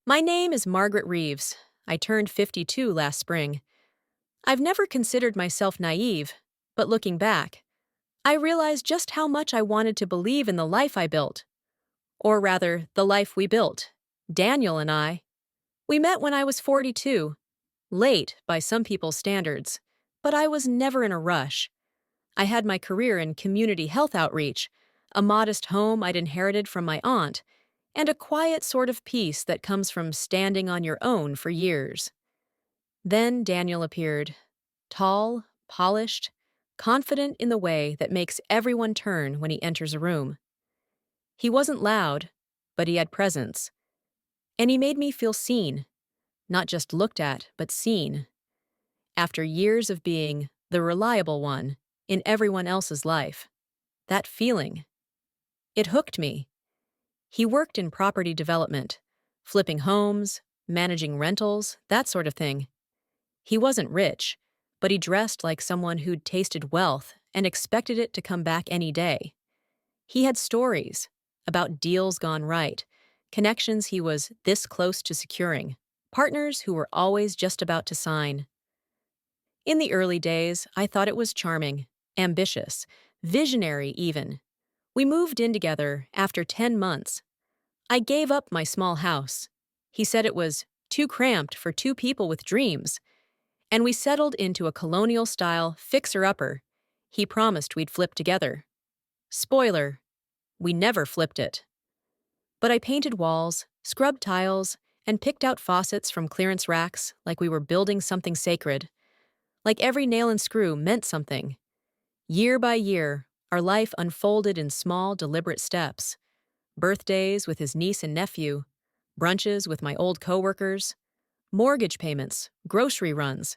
My name is Margaret Reeves. I turned 52 last spring. I've never considered myself naive, but looking back, I realized just how much I wanted to believe in the life I built. Or rather, the life we built. Daniel and I. We met when I was 42. Late by some people's standards. But I was never in a rush. I had my career in community health outreach, a modest home I'd inherited from my aunt, and a quiet sort of peace that comes from standing on your own for years. Then Daniel appeared, tall, polished, confident in the way that makes everyone turn when he enters a room. He wasn't loud, but he had presence. And he made me feel seen, not just looked at, but seen. After years of being the reliable one in everyone else's life, that feeling, it hooked me. He worked in property development, flipping homes, managing rentals, that sort of thing. He wasn't rich, but he dressed like someone who'd tasted wealth and expected it to come back any day. He had stories about deals gone right, connections he was this close to securing, partners who were always just about to sign. In the early days, I thought it was charming, ambitious, visionary even. We moved in together after 10 months. I gave up my small house. He said it was too cramped for two people with dreams. And we settled into a colonial-style fixer-upper. He promised we'd flip together. Spoiler, we never flipped it. But I painted walls, scrubbed tiles, and picked out faucets from clearance racks like we were building something sacred. Like every nail and screw meant something. Year by year, our life unfolded in small, deliberate steps. Birthdays with his niece and nephew, brunches with my old coworkers, mortgage payments, grocery runs.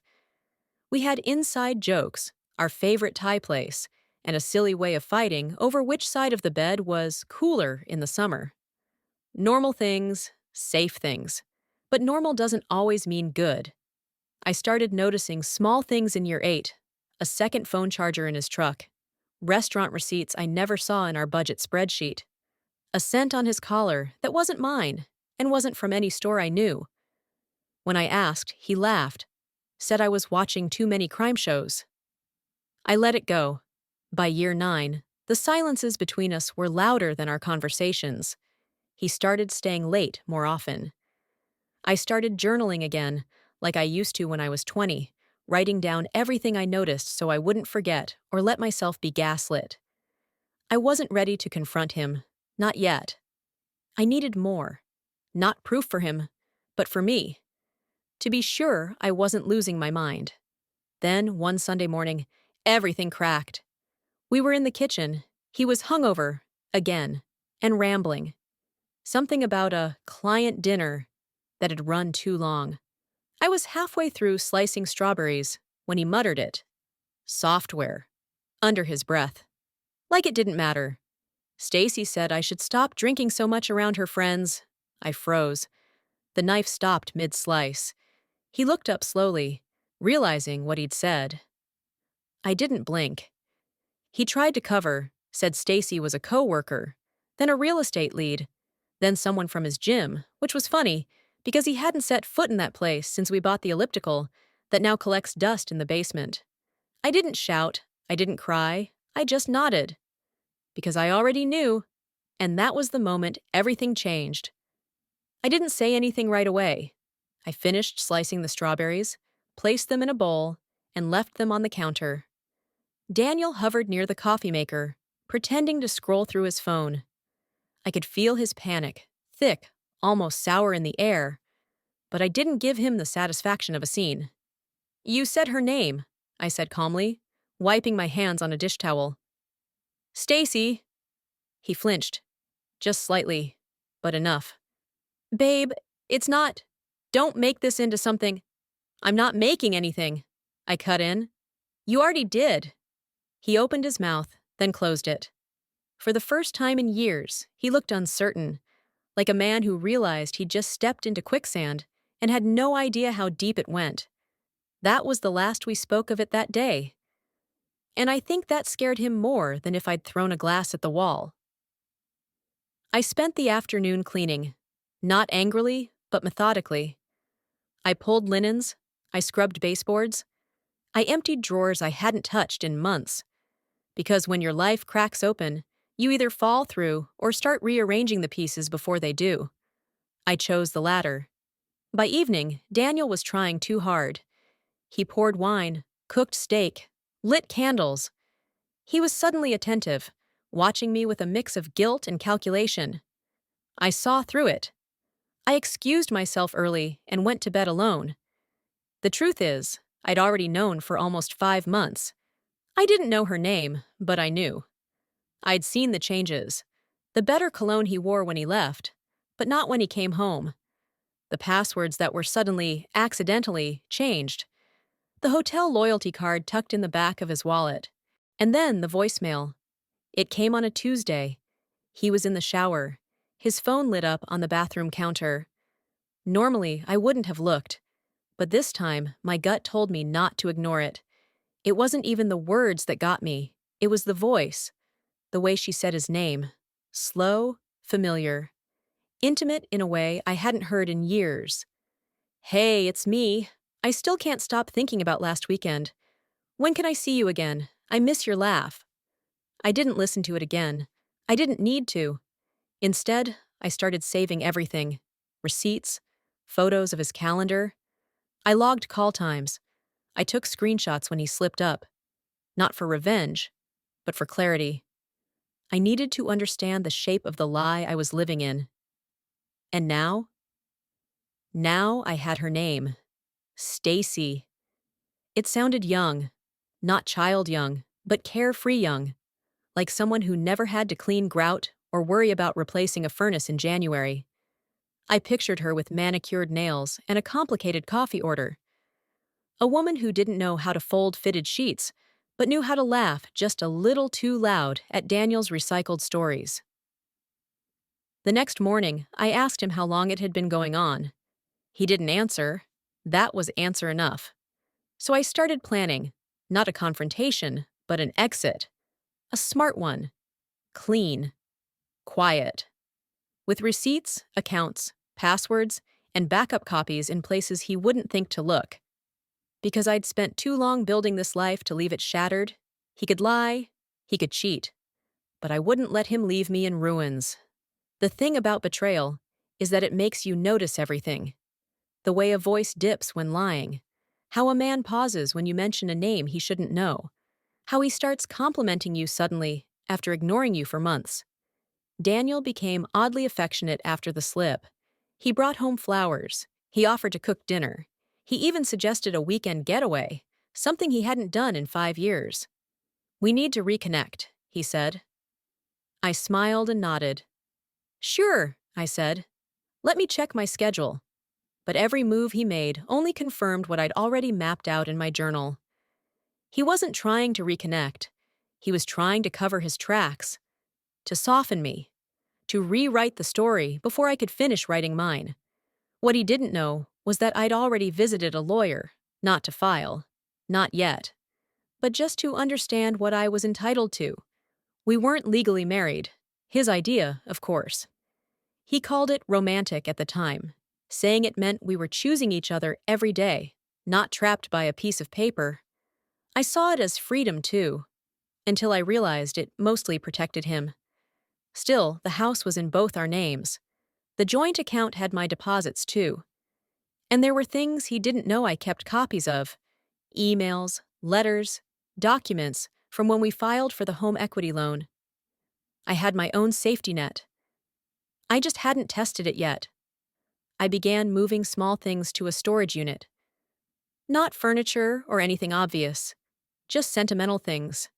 We had inside jokes, our favorite Thai place, and a silly way of fighting over which side of the bed was cooler in the summer. Normal things, safe things. But normal doesn't always mean good. I started noticing small things in year 8, a second phone charger in his truck, restaurant receipts I never saw in our budget spreadsheet, a scent on his collar that wasn't mine and wasn't from any store I knew. When I asked, he laughed, said I was watching too many crime shows. I let it go. By year 9, the silences between us were louder than our conversations. He started staying late more often. I started journaling again, like I used to when I was 20, writing down everything I noticed so I wouldn't forget or let myself be gaslit. I wasn't ready to confront him, not yet. I needed more. Not proof for him, but for me. To be sure I wasn't losing my mind. Then, one Sunday morning, everything cracked. We were in the kitchen. He was hungover, again, and rambling. Something about a client dinner that had run too long. I was halfway through slicing strawberries when he muttered it. Software. Under his breath. Like it didn't matter. Stacy said I should stop drinking so much around her friends. I froze. The knife stopped mid-slice. He looked up slowly, realizing what he'd said. I didn't blink. He tried to cover, said Stacy was a coworker, then a real estate lead, then someone from his gym, which was funny because he hadn't set foot in that place since we bought the elliptical that now collects dust in the basement. I didn't shout, I didn't cry, I just nodded. Because I already knew, and that was the moment everything changed. I didn't say anything right away. I finished slicing the strawberries, placed them in a bowl, and left them on the counter. Daniel hovered near the coffee maker, pretending to scroll through his phone. I could feel his panic, thick, almost sour in the air, but I didn't give him the satisfaction of a scene. You said her name, I said calmly, wiping my hands on a dish towel. Stacy. He flinched, just slightly, but enough. Babe, it's not. Don't make this into something. I'm not making anything, I cut in. You already did. He opened his mouth, then closed it. For the first time in years, he looked uncertain, like a man who realized he'd just stepped into quicksand and had no idea how deep it went. That was the last we spoke of it that day. And I think that scared him more than if I'd thrown a glass at the wall. I spent the afternoon cleaning, not angrily, but methodically. I pulled linens, I scrubbed baseboards, I emptied drawers I hadn't touched in months. Because when your life cracks open, you either fall through or start rearranging the pieces before they do. I chose the latter. By evening, Daniel was trying too hard. He poured wine, cooked steak, lit candles. He was suddenly attentive, watching me with a mix of guilt and calculation. I saw through it. I excused myself early and went to bed alone. The truth is, I'd already known for almost 5 months. I didn't know her name, but I knew. I'd seen the changes. The better cologne he wore when he left, but not when he came home. The passwords that were suddenly, accidentally, changed. The hotel loyalty card tucked in the back of his wallet. And then the voicemail. It came on a Tuesday. He was in the shower. His phone lit up on the bathroom counter. Normally, I wouldn't have looked. But this time, my gut told me not to ignore it. It wasn't even the words that got me. It was the voice. The way she said his name. Slow, familiar. Intimate in a way I hadn't heard in years. Hey, it's me. I still can't stop thinking about last weekend. When can I see you again? I miss your laugh. I didn't listen to it again. I didn't need to. Instead, I started saving everything. Receipts, photos of his calendar. I logged call times. I took screenshots when he slipped up. Not for revenge, but for clarity. I needed to understand the shape of the lie I was living in. And now? Now I had her name. Stacy. It sounded young. Not child young, but carefree young. Like someone who never had to clean grout or worry about replacing a furnace in January. I pictured her with manicured nails and a complicated coffee order. A woman who didn't know how to fold fitted sheets, but knew how to laugh just a little too loud at Daniel's recycled stories. The next morning, I asked him how long it had been going on. He didn't answer. That was answer enough. So I started planning, not a confrontation, but an exit. A smart one. Clean. Quiet. With receipts, accounts, passwords, and backup copies in places he wouldn't think to look. Because I'd spent too long building this life to leave it shattered, he could lie, he could cheat. But I wouldn't let him leave me in ruins. The thing about betrayal is that it makes you notice everything. The way a voice dips when lying. How a man pauses when you mention a name he shouldn't know. How he starts complimenting you suddenly after ignoring you for months. Daniel became oddly affectionate after the slip. He brought home flowers. He offered to cook dinner. He even suggested a weekend getaway, something he hadn't done in 5 years. "We need to reconnect," he said. I smiled and nodded. "Sure," I said. "Let me check my schedule." But every move he made only confirmed what I'd already mapped out in my journal. He wasn't trying to reconnect. He was trying to cover his tracks, to soften me, to rewrite the story before I could finish writing mine. What he didn't know was that I'd already visited a lawyer, not to file, not yet, but just to understand what I was entitled to. We weren't legally married, his idea, of course. He called it romantic at the time, saying it meant we were choosing each other every day, not trapped by a piece of paper. I saw it as freedom, too, until I realized it mostly protected him. Still, the house was in both our names. The joint account had my deposits, too. And there were things he didn't know I kept copies of. Emails, letters, documents from when we filed for the home equity loan. I had my own safety net. I just hadn't tested it yet. I began moving small things to a storage unit. Not furniture or anything obvious, just sentimental things.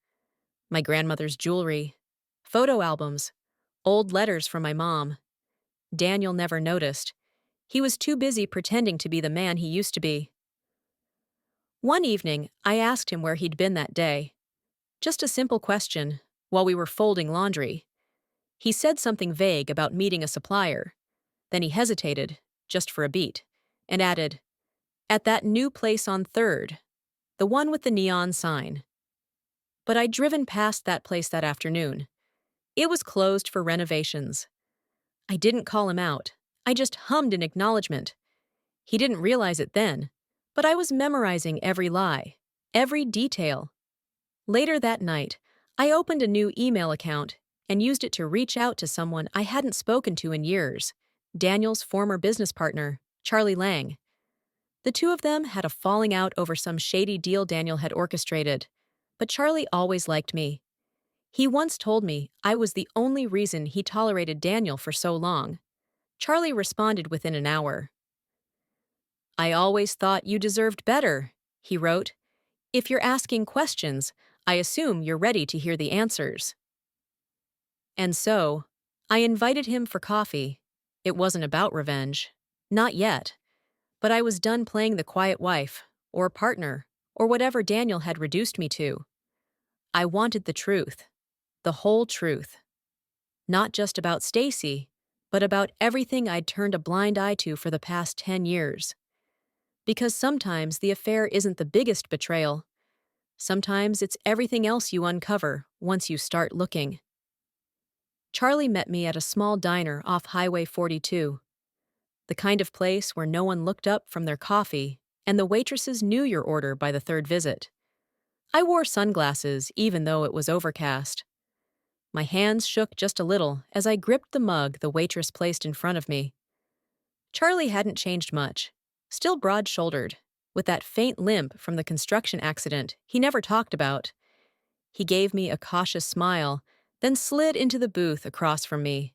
My grandmother's jewelry, photo albums, old letters from my mom. Daniel never noticed. He was too busy pretending to be the man he used to be. One evening, I asked him where he'd been that day. Just a simple question, while we were folding laundry. He said something vague about meeting a supplier. Then he hesitated, just for a beat, and added, "At that new place on 3rd, the one with the neon sign." But I'd driven past that place that afternoon. It was closed for renovations. I didn't call him out. I just hummed in acknowledgement. He didn't realize it then, but I was memorizing every lie, every detail. Later that night, I opened a new email account and used it to reach out to someone I hadn't spoken to in years, Daniel's former business partner, Charlie Lang. The two of them had a falling out over some shady deal Daniel had orchestrated, but Charlie always liked me. He once told me I was the only reason he tolerated Daniel for so long. Charlie responded within an hour. "I always thought you deserved better," he wrote. "If you're asking questions, I assume you're ready to hear the answers." And so, I invited him for coffee. It wasn't about revenge. Not yet. But I was done playing the quiet wife, or partner, or whatever Daniel had reduced me to. I wanted the truth. The whole truth. Not just about Stacy, but about everything I'd turned a blind eye to for the past 10 years. Because sometimes the affair isn't the biggest betrayal. Sometimes it's everything else you uncover once you start looking. Charlie met me at a small diner off Highway 42. The kind of place where no one looked up from their coffee and the waitresses knew your order by the third visit. I wore sunglasses even though it was overcast. My hands shook just a little as I gripped the mug the waitress placed in front of me. Charlie hadn't changed much, still broad-shouldered, with that faint limp from the construction accident he never talked about. He gave me a cautious smile, then slid into the booth across from me.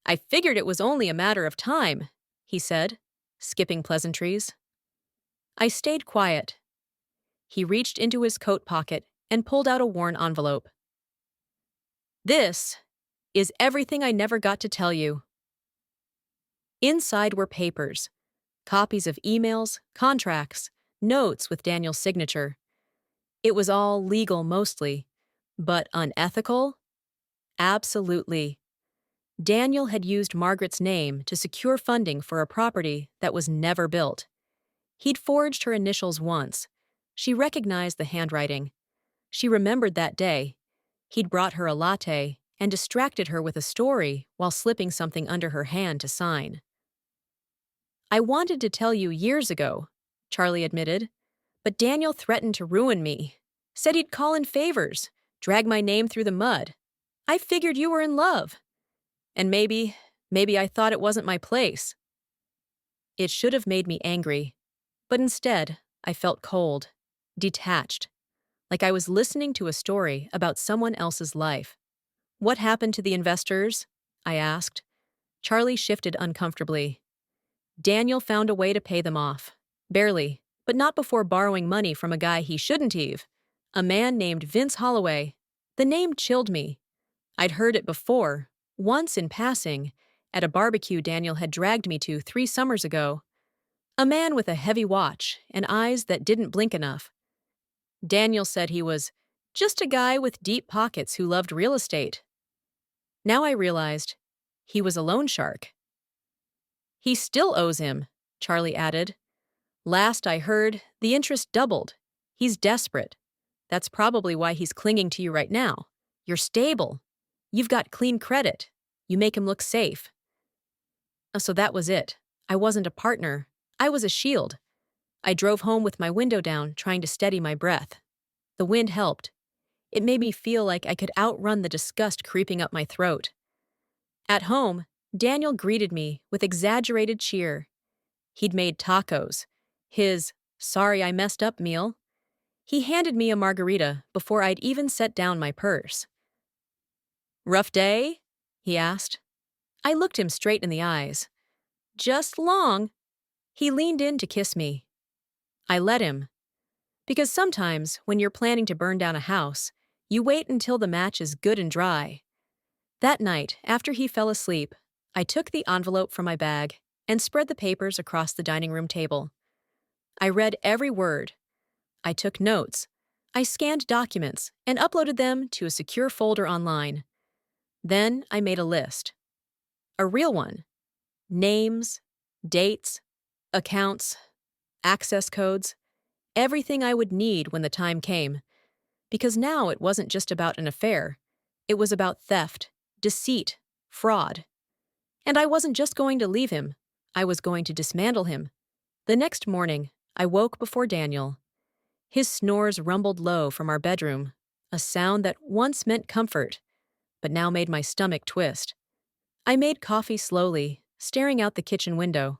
"I figured it was only a matter of time," he said, skipping pleasantries. I stayed quiet. He reached into his coat pocket and pulled out a worn envelope. "This is everything I never got to tell you." Inside were papers, copies of emails, contracts, notes with Daniel's signature. It was all legal mostly, but unethical? Absolutely. Daniel had used Margaret's name to secure funding for a property that was never built. He'd forged her initials once. She recognized the handwriting. She remembered that day. He'd brought her a latte and distracted her with a story while slipping something under her hand to sign. "I wanted to tell you years ago," Charlie admitted, "but Daniel threatened to ruin me. Said he'd call in favors, drag my name through the mud. I figured you were in love. And maybe I thought it wasn't my place." It should have made me angry, but instead, I felt cold, detached, like I was listening to a story about someone else's life. "What happened to the investors?" I asked. Charlie shifted uncomfortably. "Daniel found a way to pay them off. Barely, but not before borrowing money from a guy he shouldn't have. A man named Vince Holloway." The name chilled me. I'd heard it before, once in passing, at a barbecue Daniel had dragged me to 3 summers ago. A man with a heavy watch and eyes that didn't blink enough. Daniel said he was just a guy with deep pockets who loved real estate. Now I realized he was a loan shark. "He still owes him," Charlie added. "Last I heard, the interest doubled. He's desperate. That's probably why he's clinging to you right now. You're stable. You've got clean credit. You make him look safe." So that was it. I wasn't a partner. I was a shield. I drove home with my window down, trying to steady my breath. The wind helped. It made me feel like I could outrun the disgust creeping up my throat. At home, Daniel greeted me with exaggerated cheer. He'd made tacos, his "sorry I messed up" meal. He handed me a margarita before I'd even set down my purse. "Rough day?" he asked. I looked him straight in the eyes. "Just long." He leaned in to kiss me. I let him. Because sometimes, when you're planning to burn down a house, you wait until the match is good and dry. That night, after he fell asleep, I took the envelope from my bag and spread the papers across the dining room table. I read every word. I took notes. I scanned documents and uploaded them to a secure folder online. Then I made a list. A real one. Names, dates, accounts, access codes, everything I would need when the time came. Because now it wasn't just about an affair. It was about theft, deceit, fraud. And I wasn't just going to leave him. I was going to dismantle him. The next morning, I woke before Daniel. His snores rumbled low from our bedroom, a sound that once meant comfort, but now made my stomach twist. I made coffee slowly, staring out the kitchen window.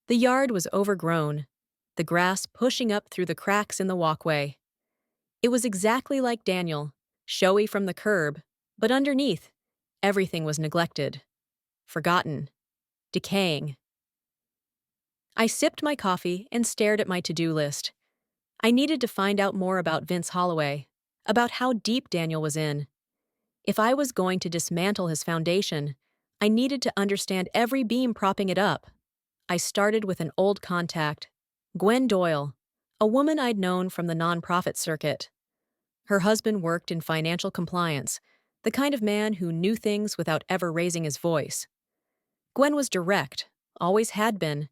The yard was overgrown, the grass pushing up through the cracks in the walkway. It was exactly like Daniel, showy from the curb, but underneath, everything was neglected, forgotten, decaying. I sipped my coffee and stared at my to-do list. I needed to find out more about Vince Holloway, about how deep Daniel was in. If I was going to dismantle his foundation, I needed to understand every beam propping it up. I started with an old contact, Gwen Doyle, a woman I'd known from the nonprofit circuit. Her husband worked in financial compliance, the kind of man who knew things without ever raising his voice. Gwen was direct, always had been.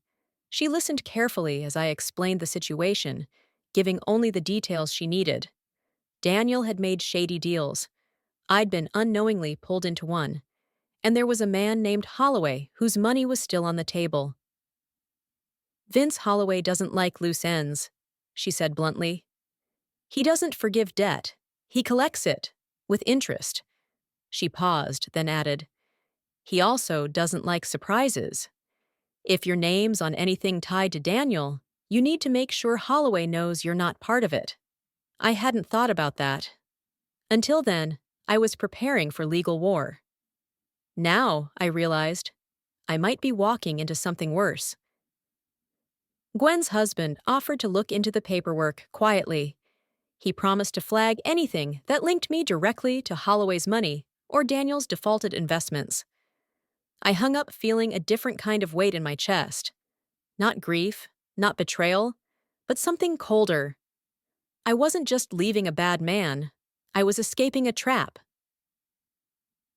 She listened carefully as I explained the situation, giving only the details she needed. Daniel had made shady deals. I'd been unknowingly pulled into one. And there was a man named Holloway whose money was still on the table. Vince Holloway doesn't like loose ends, she said bluntly. He doesn't forgive debt. He collects it, with interest. She paused, then added, he also doesn't like surprises. If your name's on anything tied to Daniel, you need to make sure Holloway knows you're not part of it. I hadn't thought about that. Until then, I was preparing for legal war. Now, I realized, I might be walking into something worse. Gwen's husband offered to look into the paperwork quietly. He promised to flag anything that linked me directly to Holloway's money or Daniel's defaulted investments. I hung up feeling a different kind of weight in my chest. Not grief, not betrayal, but something colder. I wasn't just leaving a bad man. I was escaping a trap.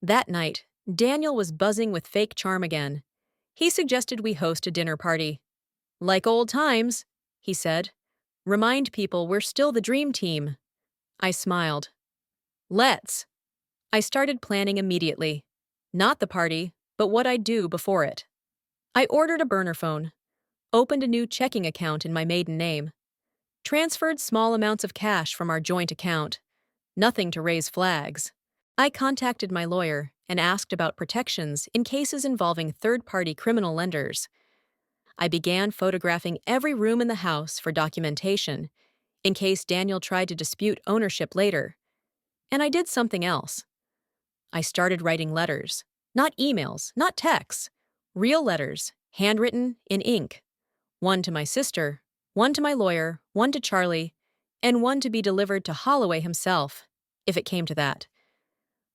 That night, Daniel was buzzing with fake charm again. He suggested we host a dinner party. Like old times, he said. Remind people we're still the dream team. I smiled. Let's. I started planning immediately. Not the party, but what I'd do before it. I ordered a burner phone, opened a new checking account in my maiden name, transferred small amounts of cash from our joint account, nothing to raise flags. I contacted my lawyer and asked about protections in cases involving third-party criminal lenders. I began photographing every room in the house for documentation, in case Daniel tried to dispute ownership later. And I did something else. I started writing letters. Not emails, not texts. Real letters, handwritten in ink. One to my sister, one to my lawyer, one to Charlie, and one to be delivered to Holloway himself, if it came to that.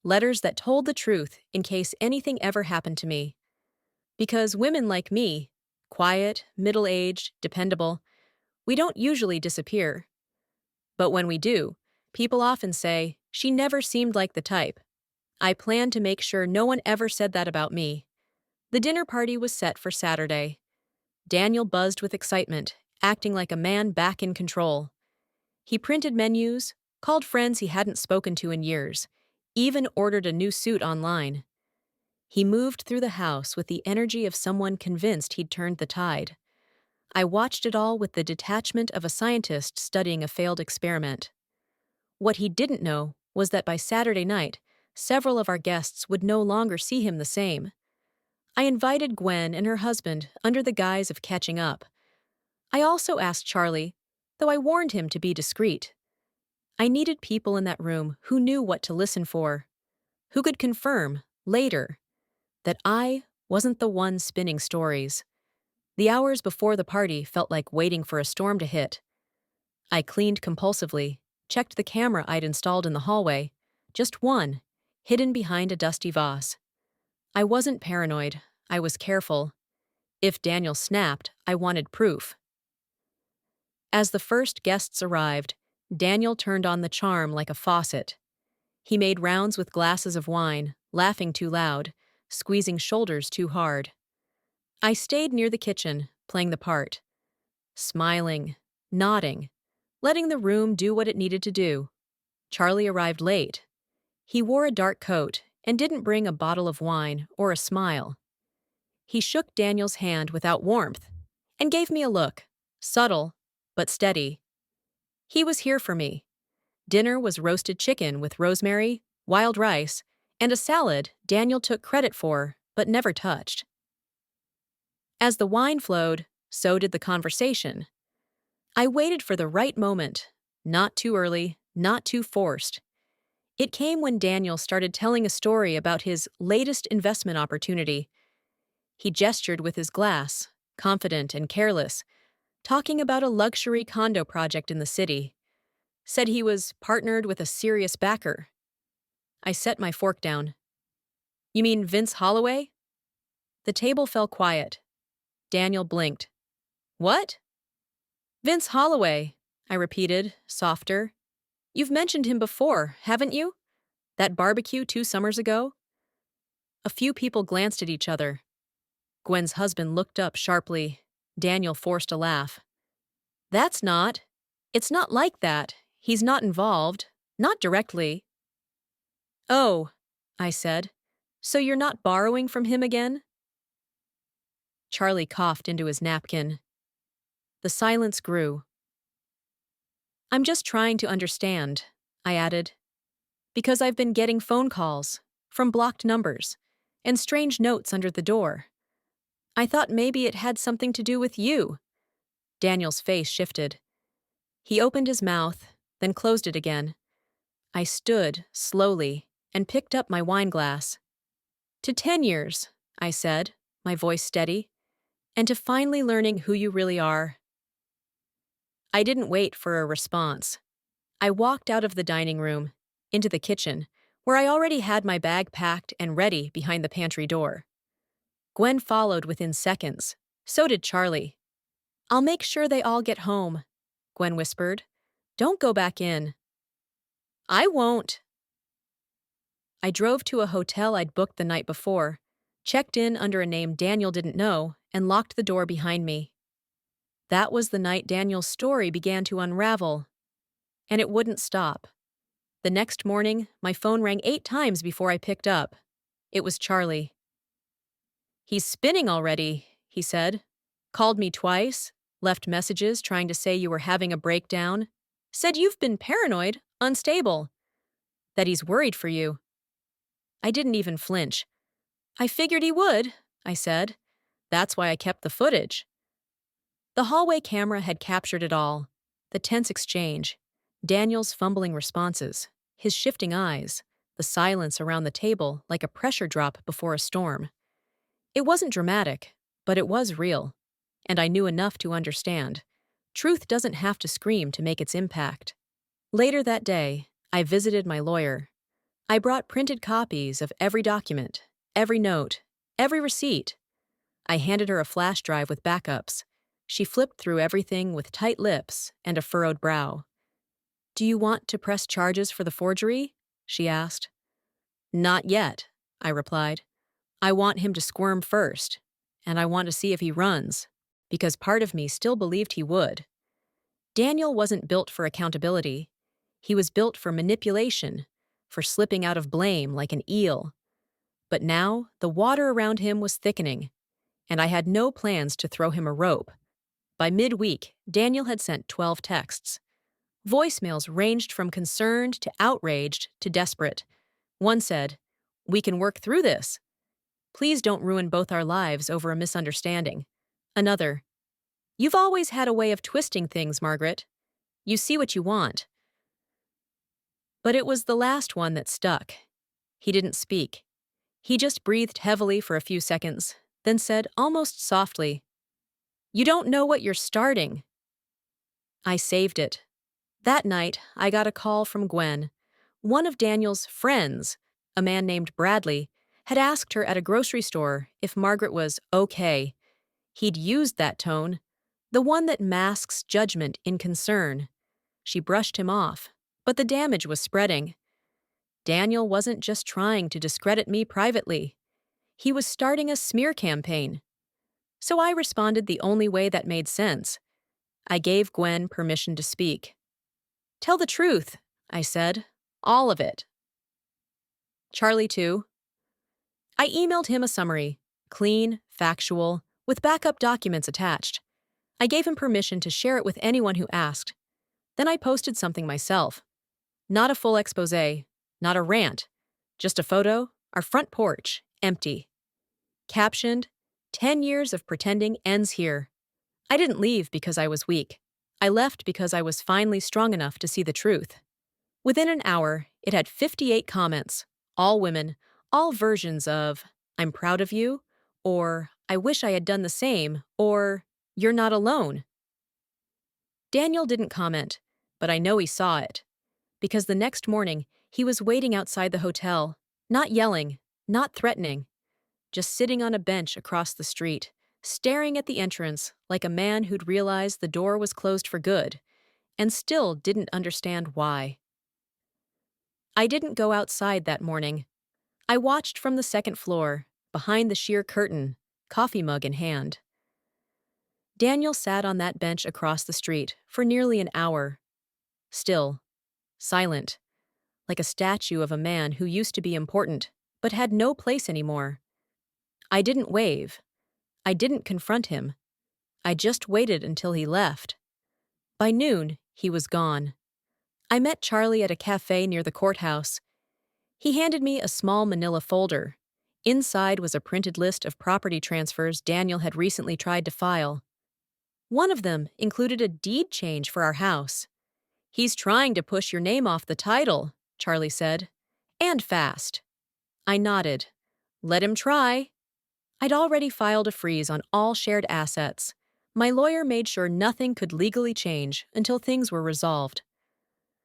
Letters that told the truth in case anything ever happened to me. Because women like me, quiet, middle-aged, dependable, we don't usually disappear. But when we do, people often say, she never seemed like the type. I planned to make sure no one ever said that about me. The dinner party was set for Saturday. Daniel buzzed with excitement, acting like a man back in control. He printed menus, called friends he hadn't spoken to in years, even ordered a new suit online. He moved through the house with the energy of someone convinced he'd turned the tide. I watched it all with the detachment of a scientist studying a failed experiment. What he didn't know was that by Saturday night, several of our guests would no longer see him the same. I invited Gwen and her husband under the guise of catching up. I also asked Charlie, though I warned him to be discreet. I needed people in that room who knew what to listen for, who could confirm, later, that I wasn't the one spinning stories. The hours before the party felt like waiting for a storm to hit. I cleaned compulsively, checked the camera I'd installed in the hallway, just one, hidden behind a dusty vase. I wasn't paranoid, I was careful. If Daniel snapped, I wanted proof. As the first guests arrived, Daniel turned on the charm like a faucet. He made rounds with glasses of wine, laughing too loud, squeezing shoulders too hard. I stayed near the kitchen, playing the part. Smiling, nodding, letting the room do what it needed to do. Charlie arrived late. He wore a dark coat and didn't bring a bottle of wine or a smile. He shook Daniel's hand without warmth and gave me a look, subtle but steady. He was here for me. Dinner was roasted chicken with rosemary, wild rice, and a salad Daniel took credit for but never touched. As the wine flowed, so did the conversation. I waited for the right moment, not too early, not too forced. It came when Daniel started telling a story about his latest investment opportunity. He gestured with his glass, confident and careless, talking about a luxury condo project in the city. Said he was partnered with a serious backer. I set my fork down. You mean Vince Holloway? The table fell quiet. Daniel blinked. What? Vince Holloway, I repeated, softer. You've mentioned him before, haven't you? That barbecue 2 summers ago? A few people glanced at each other. Gwen's husband looked up sharply. Daniel forced a laugh. It's not like that. He's not involved. Not directly. Oh, I said. So you're not borrowing from him again? Charlie coughed into his napkin. The silence grew. I'm just trying to understand, I added. Because I've been getting phone calls, from blocked numbers, and strange notes under the door. I thought maybe it had something to do with you. Daniel's face shifted. He opened his mouth, then closed it again. I stood, slowly, and picked up my wine glass. To 10 years, I said, my voice steady, and to finally learning who you really are. I didn't wait for a response. I walked out of the dining room, into the kitchen, where I already had my bag packed and ready behind the pantry door. Gwen followed within seconds. So did Charlie. I'll make sure they all get home, Gwen whispered. Don't go back in. I won't. I drove to a hotel I'd booked the night before, checked in under a name Daniel didn't know, and locked the door behind me. That was the night Daniel's story began to unravel. And it wouldn't stop. The next morning, my phone rang 8 times before I picked up. It was Charlie. He's spinning already, he said. Called me twice, left messages trying to say you were having a breakdown. Said you've been paranoid, unstable. That he's worried for you. I didn't even flinch. I figured he would, I said. That's why I kept the footage. The hallway camera had captured it all. The tense exchange, Daniel's fumbling responses, his shifting eyes, the silence around the table like a pressure drop before a storm. It wasn't dramatic, but it was real. And I knew enough to understand. Truth doesn't have to scream to make its impact. Later that day, I visited my lawyer. I brought printed copies of every document, every note, every receipt. I handed her a flash drive with backups. She flipped through everything with tight lips and a furrowed brow. Do you want to press charges for the forgery? She asked. Not yet, I replied. I want him to squirm first, and I want to see if he runs, because part of me still believed he would. Daniel wasn't built for accountability. He was built for manipulation, for slipping out of blame like an eel. But now, the water around him was thickening, and I had no plans to throw him a rope. By midweek, Daniel had sent 12 texts. Voicemails ranged from concerned to outraged to desperate. One said, "We can work through this. Please don't ruin both our lives over a misunderstanding." Another, "You've always had a way of twisting things, Margaret. You see what you want." But it was the last one that stuck. He didn't speak. He just breathed heavily for a few seconds, then said almost softly, "You don't know what you're starting." I saved it. That night, I got a call from Gwen. One of Daniel's friends, a man named Bradley, had asked her at a grocery store if Margaret was okay. He'd used that tone, the one that masks judgment in concern. She brushed him off, but the damage was spreading. Daniel wasn't just trying to discredit me privately. He was starting a smear campaign. So I responded the only way that made sense. I gave Gwen permission to speak. "Tell the truth," I said. "All of it." Charlie, too. I emailed him a summary, clean, factual, with backup documents attached. I gave him permission to share it with anyone who asked. Then I posted something myself. Not a full exposé, not a rant, just a photo, our front porch, empty. Captioned, 10 years of pretending ends here. I didn't leave because I was weak. I left because I was finally strong enough to see the truth. Within an hour, it had 58 comments, all women, all versions of, I'm proud of you, or I wish I had done the same, or you're not alone. Daniel didn't comment, but I know he saw it. Because the next morning, he was waiting outside the hotel, not yelling, not threatening, just sitting on a bench across the street, staring at the entrance like a man who'd realized the door was closed for good, and still didn't understand why. I didn't go outside that morning. I watched from the second floor, behind the sheer curtain, coffee mug in hand. Daniel sat on that bench across the street for nearly an hour, still, silent, like a statue of a man who used to be important, but had no place anymore. I didn't wave. I didn't confront him. I just waited until he left. By noon, he was gone. I met Charlie at a cafe near the courthouse. He handed me a small manila folder. Inside was a printed list of property transfers Daniel had recently tried to file. One of them included a deed change for our house. "He's trying to push your name off the title," Charlie said. "And fast." I nodded. Let him try. I'd already filed a freeze on all shared assets. My lawyer made sure nothing could legally change until things were resolved.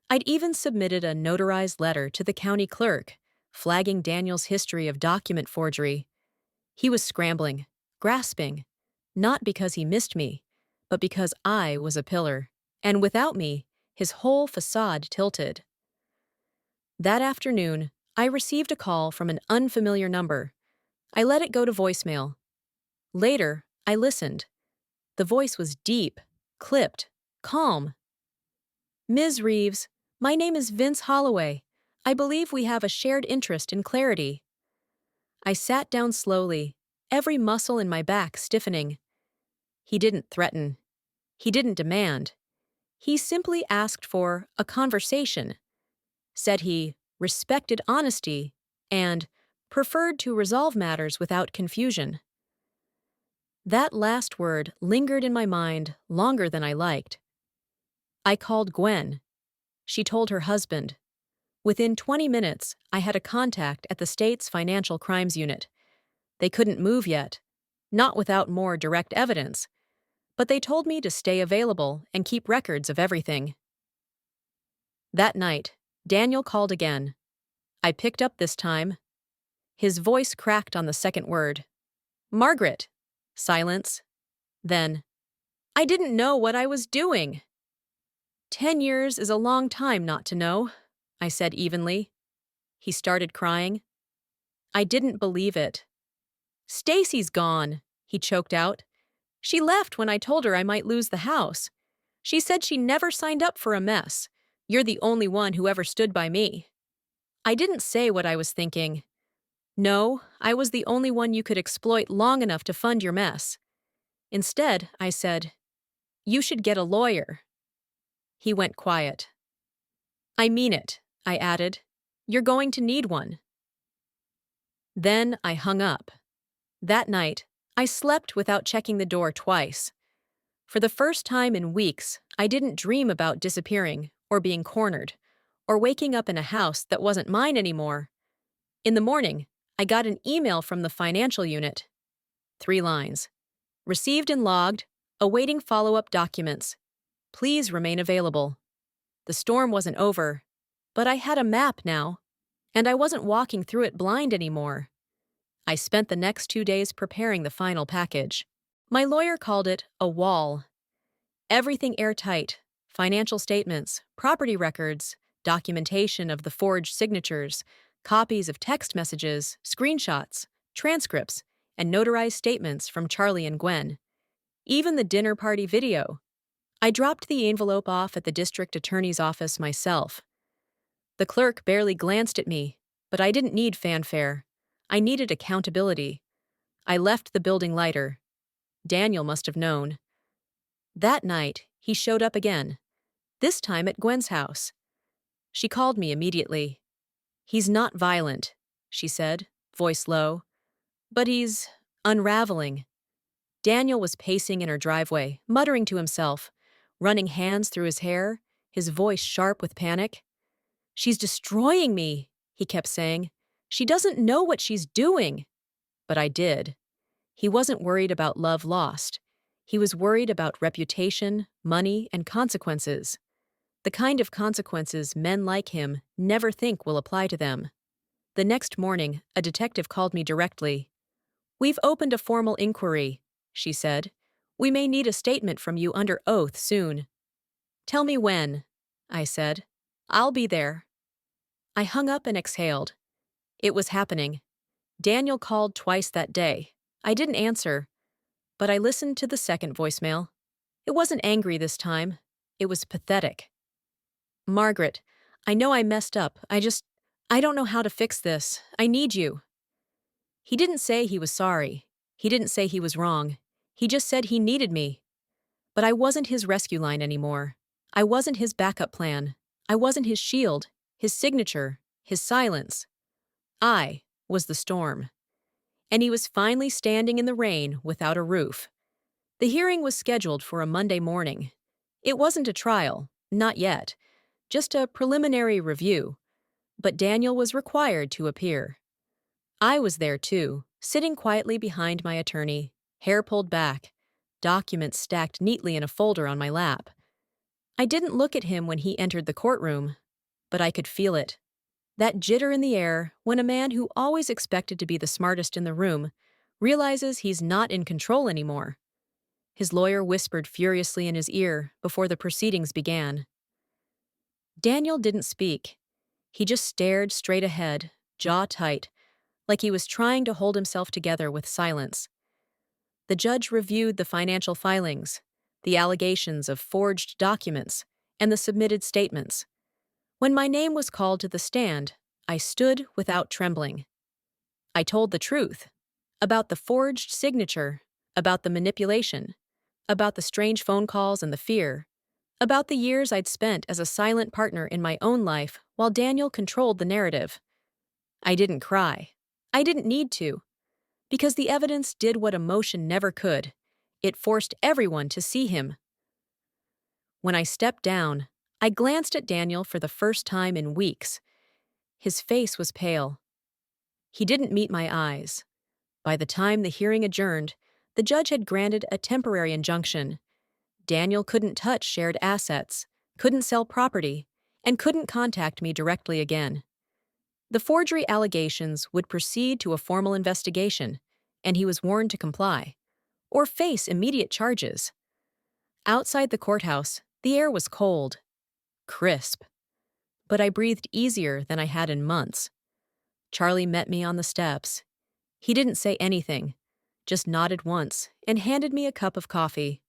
I'd even submitted a notarized letter to the county clerk, flagging Daniel's history of document forgery. He was scrambling, grasping, not because he missed me, but because I was a pillar, and without me, his whole facade tilted. That afternoon, I received a call from an unfamiliar number. I let it go to voicemail. Later, I listened. The voice was deep, clipped, calm. "Ms. Reeves, my name is Vince Holloway. I believe we have a shared interest in clarity." I sat down slowly, every muscle in my back stiffening. He didn't threaten. He didn't demand. He simply asked for a conversation. Said he respected honesty and preferred to resolve matters without confusion. That last word lingered in my mind longer than I liked. I called Gwen. She told her husband. Within 20 minutes, I had a contact at the state's financial crimes unit. They couldn't move yet, not without more direct evidence, but they told me to stay available and keep records of everything. That night, Daniel called again. I picked up this time. His voice cracked on the second word. "Margaret." Silence. Then, "I didn't know what I was doing." 10 years is a long time not to know, I said evenly. He started crying. I didn't believe it. "Stacy's gone," he choked out. "She left when I told her I might lose the house. She said she never signed up for a mess. You're the only one who ever stood by me." I didn't say what I was thinking. No, I was the only one you could exploit long enough to fund your mess. Instead, I said, "You should get a lawyer." He went quiet. "I mean it," I added. "You're going to need one." Then I hung up. That night, I slept without checking the door twice. For the first time in weeks, I didn't dream about disappearing, or being cornered, or waking up in a house that wasn't mine anymore. In the morning, I got an email from the financial unit. 3 lines. "Received and logged, awaiting follow-up documents. Please remain available." The storm wasn't over, but I had a map now, and I wasn't walking through it blind anymore. I spent the next 2 days preparing the final package. My lawyer called it a wall. Everything airtight: financial statements, property records, documentation of the forged signatures, copies of text messages, screenshots, transcripts, and notarized statements from Charlie and Gwen. Even the dinner party video. I dropped the envelope off at the district attorney's office myself. The clerk barely glanced at me, but I didn't need fanfare. I needed accountability. I left the building lighter. Daniel must have known. That night, he showed up again, this time at Gwen's house. She called me immediately. "He's not violent," she said, voice low. "But he's unraveling." Daniel was pacing in her driveway, muttering to himself, running hands through his hair, his voice sharp with panic. "She's destroying me," he kept saying. "She doesn't know what she's doing." But I did. He wasn't worried about love lost. He was worried about reputation, money, and consequences. The kind of consequences men like him never think will apply to them. The next morning, a detective called me directly. "We've opened a formal inquiry," she said. "We may need a statement from you under oath soon." "Tell me when," I said. "I'll be there." I hung up and exhaled. It was happening. Daniel called twice that day. I didn't answer, but I listened to the second voicemail. It wasn't angry this time. It was pathetic. "Margaret, I know I messed up. I don't know how to fix this. I need you." He didn't say he was sorry. He didn't say he was wrong. He just said he needed me. But I wasn't his rescue line anymore. I wasn't his backup plan. I wasn't his shield, his signature, his silence. I was the storm. And he was finally standing in the rain without a roof. The hearing was scheduled for a Monday morning. It wasn't a trial, not yet, just a preliminary review. But Daniel was required to appear. I was there too, sitting quietly behind my attorney, hair pulled back, documents stacked neatly in a folder on my lap. I didn't look at him when he entered the courtroom, but I could feel it. That jitter in the air when a man who always expected to be the smartest in the room realizes he's not in control anymore. His lawyer whispered furiously in his ear before the proceedings began. Daniel didn't speak. He just stared straight ahead, jaw tight, like he was trying to hold himself together with silence. The judge reviewed the financial filings, the allegations of forged documents, and the submitted statements. When my name was called to the stand, I stood without trembling. I told the truth about the forged signature, about the manipulation, about the strange phone calls and the fear, about the years I'd spent as a silent partner in my own life while Daniel controlled the narrative. I didn't cry. I didn't need to, because the evidence did what emotion never could. It forced everyone to see him. When I stepped down, I glanced at Daniel for the first time in weeks. His face was pale. He didn't meet my eyes. By the time the hearing adjourned, the judge had granted a temporary injunction. Daniel couldn't touch shared assets, couldn't sell property, and couldn't contact me directly again. The forgery allegations would proceed to a formal investigation, and he was warned to comply, or face immediate charges. Outside the courthouse, the air was cold, crisp, but I breathed easier than I had in months. Charlie met me on the steps. He didn't say anything, just nodded once and handed me a cup of coffee.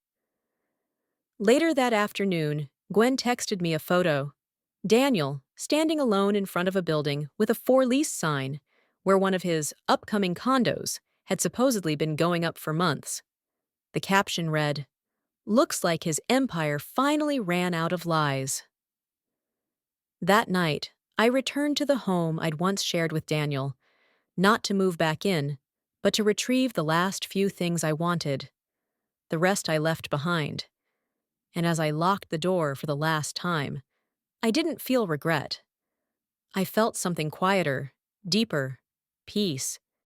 Later that afternoon, Gwen texted me a photo. Daniel, standing alone in front of a building with a for lease sign, where one of his upcoming condos had supposedly been going up for months. The caption read, "Looks like his empire finally ran out of lies." That night, I returned to the home I'd once shared with Daniel, not to move back in, but to retrieve the last few things I wanted. The rest I left behind. And as I locked the door for the last time, I didn't feel regret. I felt something quieter, deeper, peace.